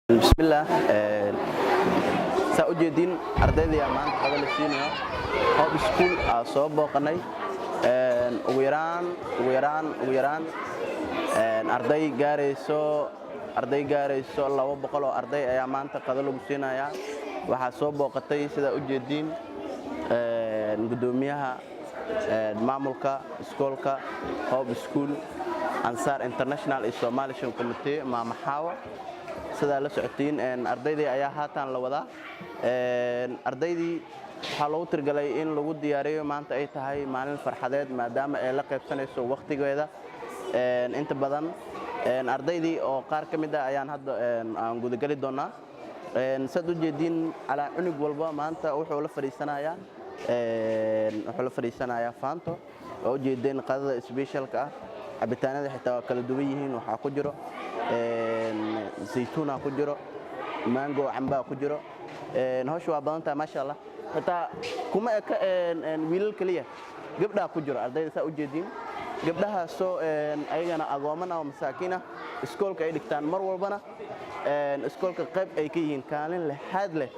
bismillah saa u jeedin ardayda maanta qadal siinayo hoob school soo booqanay ugu yaraan arday gaarayso 200 oo arday ayaa maanta qadal lagu siinaya waxa soo booqatay sida u jeedin gudoomiyaha maamulka iskoolka hoob school Ansar International Islamic Committee Maama Xaawa sida la socotiin ardaydii ayaa haatan la wadaa ardaydii waxa loo tirgalay in lagu diyaariyo maanta ay tahay maalin farxadeed maadaama ay la qaybsanayso waqtigeeda inta badan ardaydii oo qaar ka mid ah ayaan hadda aan gudagali doonaa sad u jeedin ala cunug walba maanta wuxuu la fariisanayaa faanto oo jeedin qadada specialka ah cabitaanada xitaa kala duwan yihiin waxa ku jiro زيتون ku jiro mango camba ku jiro hawshu waa badan tahay masha Allah xitaa kuma eka wiilal kaliya gabdha ku jiro ardayda saa u jeedin gabdhaha soo ayagana agoomana oo masaakiina iskoolka ay dhigtaan mar walbana iskoolka qayb ay ka yihiin kaalin lehad leh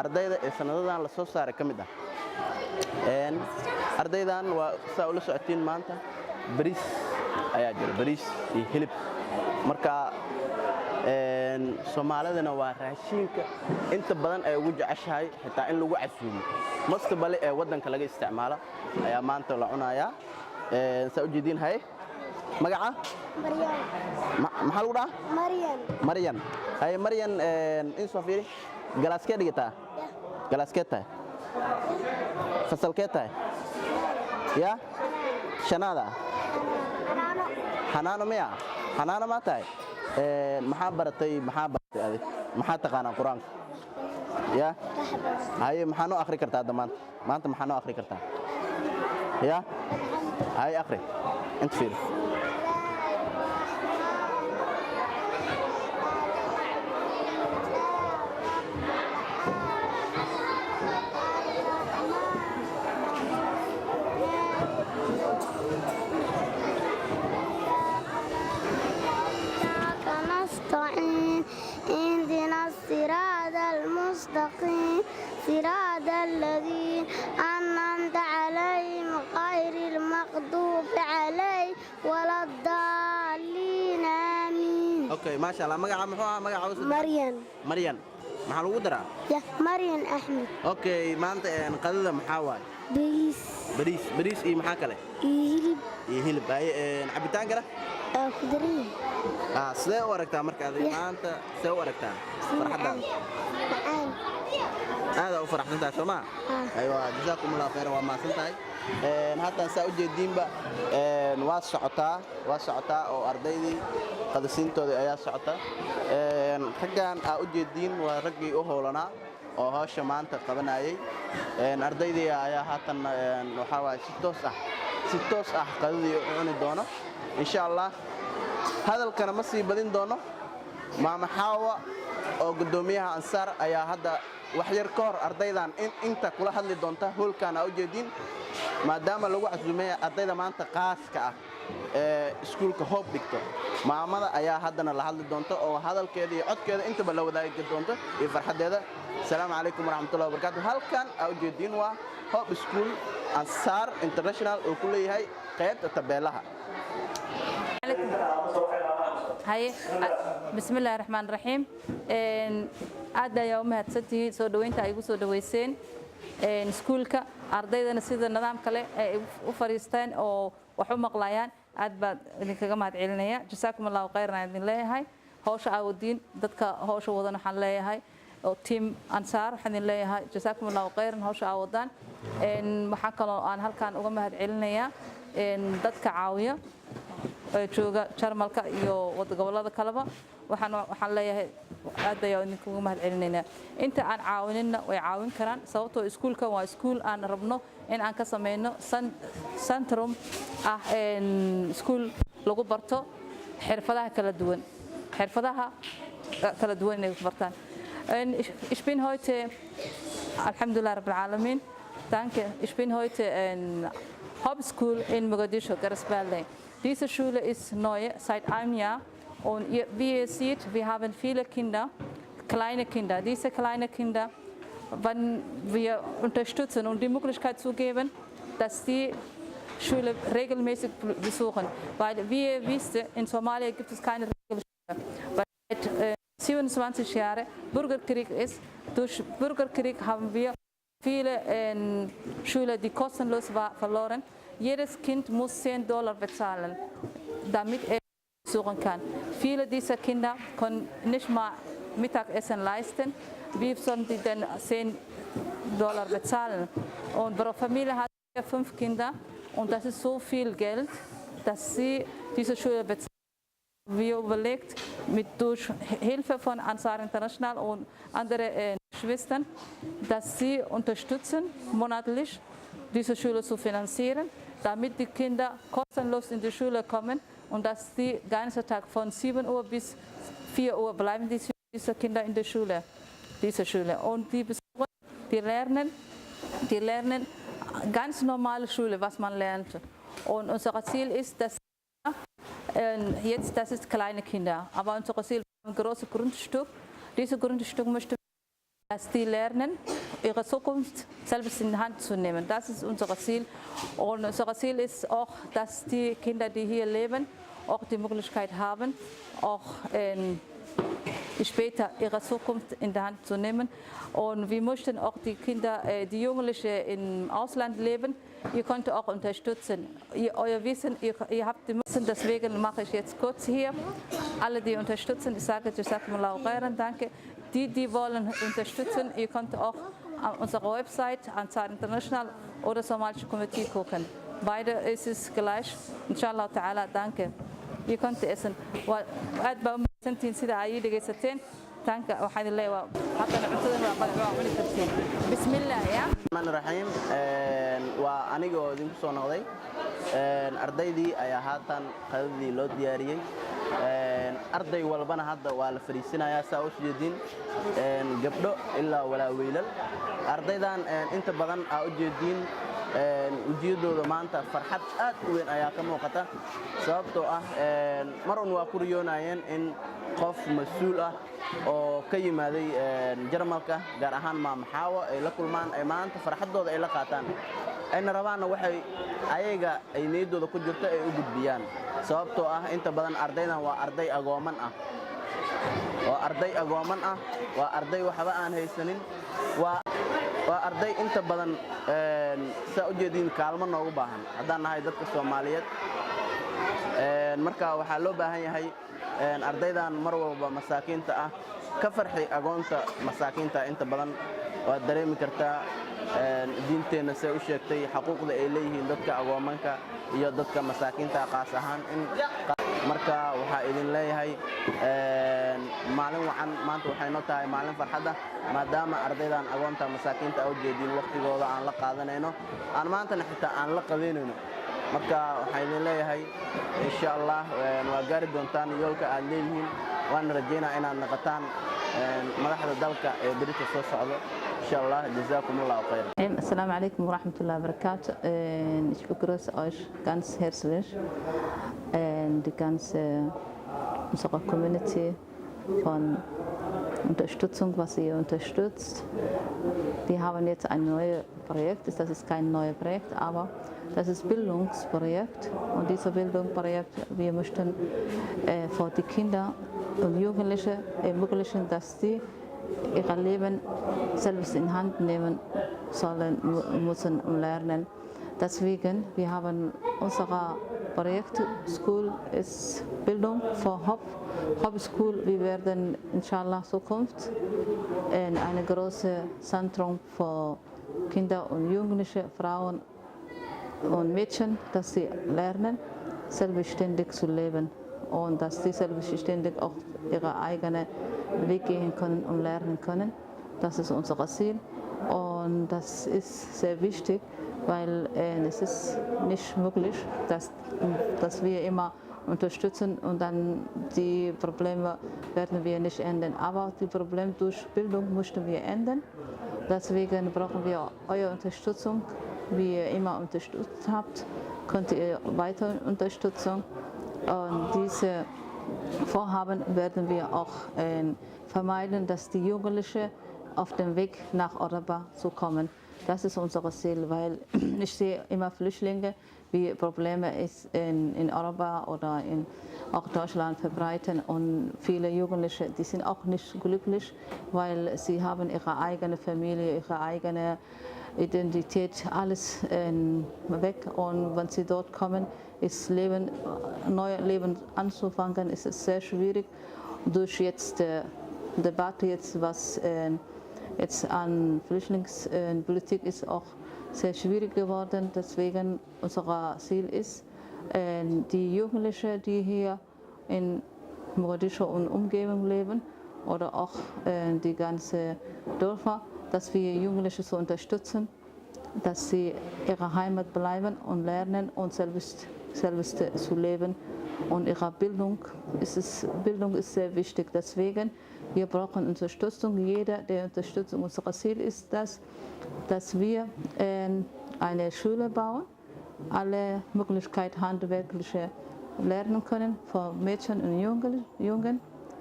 ardayda ee sanadadan la soo saaray kamid ah ardaydan waa saa u la socotiin maanta bariis ayaa jira bariis iyo hilib marka Soomaalidana waa raashinka inta badan ay ugu jeceshahay xitaa in lagu casuumo mustaqbalka ee wadanka laga isticmaalo ayaa maanta la cunayaa saa u jeedin hay magaca maxaa lagu dhahaa Maryan hay Maryan in soo fiiri galaaskee dhigataa galaaskee tahay fasalkee tahay ya shanaada xanaano miya xanaano ma tahay maxaa baratay adi maxaa taqaanaa quraanka ya hay maxaa noo akhri kartaa maanta maxaa noo akhri kartaa ya hay akhri inta fiir صراط الذين أنعمت عليهم غير المغضوب عليهم ولا الضالين آمين. اوكي ما شاء الله مقعة مريم maxaa lagu daraa يا مريم أحمد. اوكي maanta qadada maxaa waay bariis iyo maxaa kale hilib ay cabitaan kale كدري sidee u aragtaa marka aad maanta sidee u aragtaa farxadan aad u faraxsantahay Soomaa aywa jazakumullahu khayran waa maasantahay haatan saa u jeedinba waa socotaa oo ardaydii qadasiintooda ayaa socota raggan aa u jeedin waa raggii u hoolanaa oo hawsha maanta qabanayay ardaydii ayaa haatan waxa waay si toos ah qadadii u cuni doono insha Allah hadalkana ma sii badin doono Maama Xaawa oo gudoomiyaha Ansar ayaa hadda wax yar ka hor ardaydan inta kula hadli doonta hoolkan u jeedin maadaama lagu casuumay ardayda maanta qaaska ah ee iskuulka hoob dhigto maamada ayaa haddana la hadli doonta oo hadalkeeda iyo codkeeda intaba la wadaagi doonta iyo farxadeeda assalaamu calaykum waraxmatullaahi wabarakaatuh halkan u jeedin waa hoob school Ansar International oo ku leeyahay qaybta tabeelaha هاي بسم الله الرحمن الرحيم aad ayaa u mahadsantihiin soo dhaweynta ay ugu soo dhaweyseen iskuulka ardaydana sida nidaam kale ay u fariistaan oo wax u maqlayaan aad baad idinkaga mahad celinaya jasaakumullahu khayran idin leeyahay hawsha aawadiin dadka hawsha wadan waxaan leeyahay oo team Ansar waxaan idin leeyahay jasaakumullahu khayran hawsha aawadaan waxaan kaloo aan halkan uga mahad celinayaa dadka caawiya jooga Jarmalka iyo gobolada kaleba waxaan leeyahay aad ayaa idinkugu mahad celinaynaa inta aan caawinina way caawin karaan sababtoo iskuulka waa iskuul aan rabno in aan ka sameeyno centrum ah iskuul lagu barto xirfadaha kala duwan inay bartaan ich bin heute alhamdulillah rabbil alamin danke ich bin heute Hub School in Mogadischu Garisbaaldey. Diese Schule ist neu seit einem Jahr und wie ihr seht, wir haben viele Kinder kleine Kinder. Diese kleinen Kinder, wenn wir unterstützen und die Möglichkeit zu geben, dass die Schule regelmäßig besuchen. Weil, wie ihr wisst, in Somalia gibt es keine Regelschule. Weil seit 27 Jahren Bürgerkrieg ist. Durch Bürgerkrieg haben wir viele Schüler, die kostenlos waren, verloren. Jedes Kind muss $10 bezahlen, damit er besuchen kann. Viele dieser Kinder können nicht mal Mittagessen leisten. Wie sollen die denn $10 bezahlen? Und pro Familie hat 5 Kinder und das ist so viel Geld, dass sie diese Schule bezahlen. Wir überlegt, durch Hilfe von Ansar International und anderen Schwestern, dass sie unterstützen, monatlich diese Schule zu finanzieren, damit die Kinder kostenlos in die Schule kommen und dass die den ganzen Tag von 7 Uhr bis 4 Uhr bleiben diese Kinder in der Schule, diese Schule. Und die besuchen, die lernen ganz normale Schule, was man lernt. Und unser Ziel ist, dass jetzt, das ist kleine Kinder, aber unser Ziel ist ein großes Grundstück. Dieses Grundstück möchte, dass die lernen, ihre Zukunft selbst in die Hand zu nehmen. Das ist unser Ziel. Und unser Ziel ist auch, dass die Kinder, die hier leben, auch die Möglichkeit haben, auch später ihre Zukunft in die Hand zu nehmen. Und wir möchten auch die Kinder, die Jugendlichen im Ausland leben, ihr könnt auch unterstützen. Euer Wissen, ihr habt die Müssen, deswegen mache ich jetzt kurz hier. Alle, die unterstützen, ich sage Jazakumullahu khairan, danke. Die wollen unterstützen, ihr könnt auch an unserer Website, Ansar International oder Somalische Komitee gucken. Beide ist es gleich. Inshallah ta'ala, danke. Ihr könnt essen. aad baa umahadsantihiin sida ay ii dhegaysateen taanka waxaan idin leeyahay haddana cuntadan waa cuni kartiin bismillah ya raxiim waa aniga oo idinku soo noqday ardaydii ayaa haatan qadadii loo diyaariyey arday walbana hadda waa la fariisinayaa saa u jeedin gabdho ilaa walaa wiilal ardaydan inta badan aa u jeedin ujeedooda maanta farxad aad u weyn ayaa ka muuqata sababtoo ah mar un waa ku riyoonayeen in qof mas'uul ah oo ka yimaaday Jarmalka gaar ahaan maamaxaawo ay la kulmaan ay maanta farxadooda ay la qaataan ayna rabaana waxay ayaga ay niyadooda ku jirto ay u gudbiyaan sababtoo ah inta badan ardaydan waa arday agooman ah waa arday waxba aan haysanin waa arday inta badan saa u jeedin kaalmo noogu baahan haddaan nahay dadka Soomaaliyeed marka waxaa loo baahan yahay ardaydan mar walba masaakiinta ah ka farxi agoonta masaakiinta inta badan waa dareemi kartaa diinteena say u sheegtay xuquuqda ay leeyihiin dadka agoomanka iyo dadka masaakiinta qaas ahaan in marka waxaa idin leeyahay maalin wacan maanta waxay noo tahay maalin farxad ah maadaama ardaydan agoonta masaakiinta u jeedin waqtigooda aan la qaadanayno aan maantana xitaa aan la qadeynayno marka waxaa idin leeyahay insha Allah waa gaari doontaan yoolka aad leeyihiin waan rajeynaa inaad noqotaan madaxda dalka ee berita soo socdo insha Allah jazakumullahu khairan. Assalamu alaikum wa rahmatullahi wa barakatuh. Ich begrüße euch ganz herzlich die ganze unsere Community von Unterstützung, was ihr unterstützt. Wir haben jetzt ein neues Projekt, das ist kein neues Projekt, aber das ist ein Bildungsprojekt und dieses Bildungsprojekt, wir möchten für die Kinder und Jugendliche ermöglichen, dass sie ihr Leben selbst in Hand nehmen sollen, müssen und lernen. Deswegen, wir haben unser Projekt School ist Bildung für Hope School. Wir werden inshallah Zukunft in eine große Zentrum für Kinder und Jugendliche, Frauen und Mädchen, dass sie lernen, selbstständig zu leben und dass sie selbstständig auch ihre eigenen Weg gehen können und lernen können. Das ist unser Ziel und das ist sehr wichtig, weil es ist nicht möglich, dass wir immer unterstützen und dann die Probleme werden wir nicht ändern. Aber die Probleme durch Bildung möchten wir ändern. Deswegen brauchen wir eure Unterstützung. Wie ihr immer unterstützt habt, könnt ihr weiter Unterstützung. Und diese Vorhaben werden wir auch vermeiden, dass die Jugendlichen auf dem Weg nach Europa zu kommen. Das ist unser Ziel, weil ich sehe immer Flüchtlinge, wie Probleme es in Europa oder in auch Deutschland verbreiten und viele Jugendliche, die sind auch nicht glücklich, weil sie haben ihre eigene Familie, ihre eigene Identität, alles weg und wenn sie dort kommen, ist Leben, neue Leben anzufangen, ist es sehr schwierig. Durch jetzt Debatte jetzt, was jetzt an Flüchtlingspolitik ist auch sehr schwierig geworden. Deswegen unser Ziel ist, die Jugendlichen, die hier in Mogadischu und Umgebung leben oder auch die ganzen Dörfer, dass wir Jugendliche so unterstützen, dass sie ihre Heimat bleiben und lernen und selbst zu leben. Und ihre Bildung ist sehr wichtig. Deswegen wir brauchen Unterstützung. Jeder, der Unterstützung, unser Ziel ist dass wir eine Schule bauen, alle Möglichkeiten handwerkliche lernen können, für Mädchen und Jungen,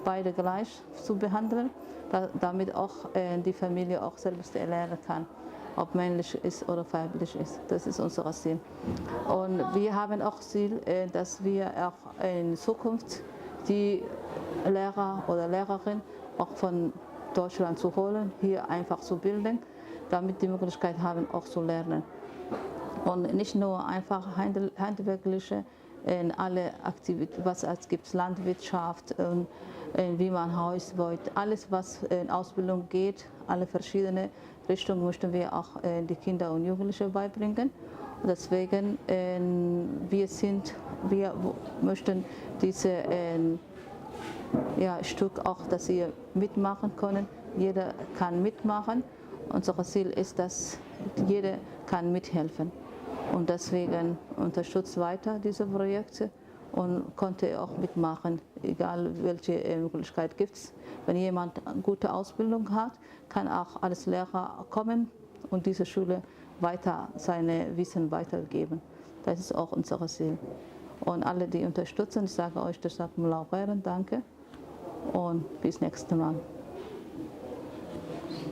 beide gleich zu behandeln, damit auch die Familie auch selbst lernen kann, ob männlich ist oder weiblich ist. Das ist unser Ziel. Und wir haben auch Ziel, dass wir auch in Zukunft die Lehrer oder Lehrerin auch von Deutschland zu holen, hier einfach zu bilden, damit die Möglichkeit haben, auch zu lernen. Und nicht nur einfach handwerkliche in alle Aktivitäten, was es gibt, Landwirtschaft, wie man Haus baut, alles was in Ausbildung geht, alle verschiedene Richtungen möchten wir auch die Kinder und Jugendlichen beibringen. Deswegen wir möchten diese Stück auch, dass sie mitmachen können. Jeder kann mitmachen. Unser Ziel ist, dass jeder kann mithelfen. Und deswegen unterstützt weiter diese Projekte und konnte auch mitmachen, egal welche Möglichkeit gibt es. Wenn jemand eine gute Ausbildung hat, kann auch als Lehrer kommen und diese Schule weiter seine Wissen weitergeben. Das ist auch unser Ziel. Und alle, die unterstützen, ich sage euch deshalb danke und bis nächstes Mal.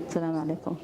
Assalamu alaikum.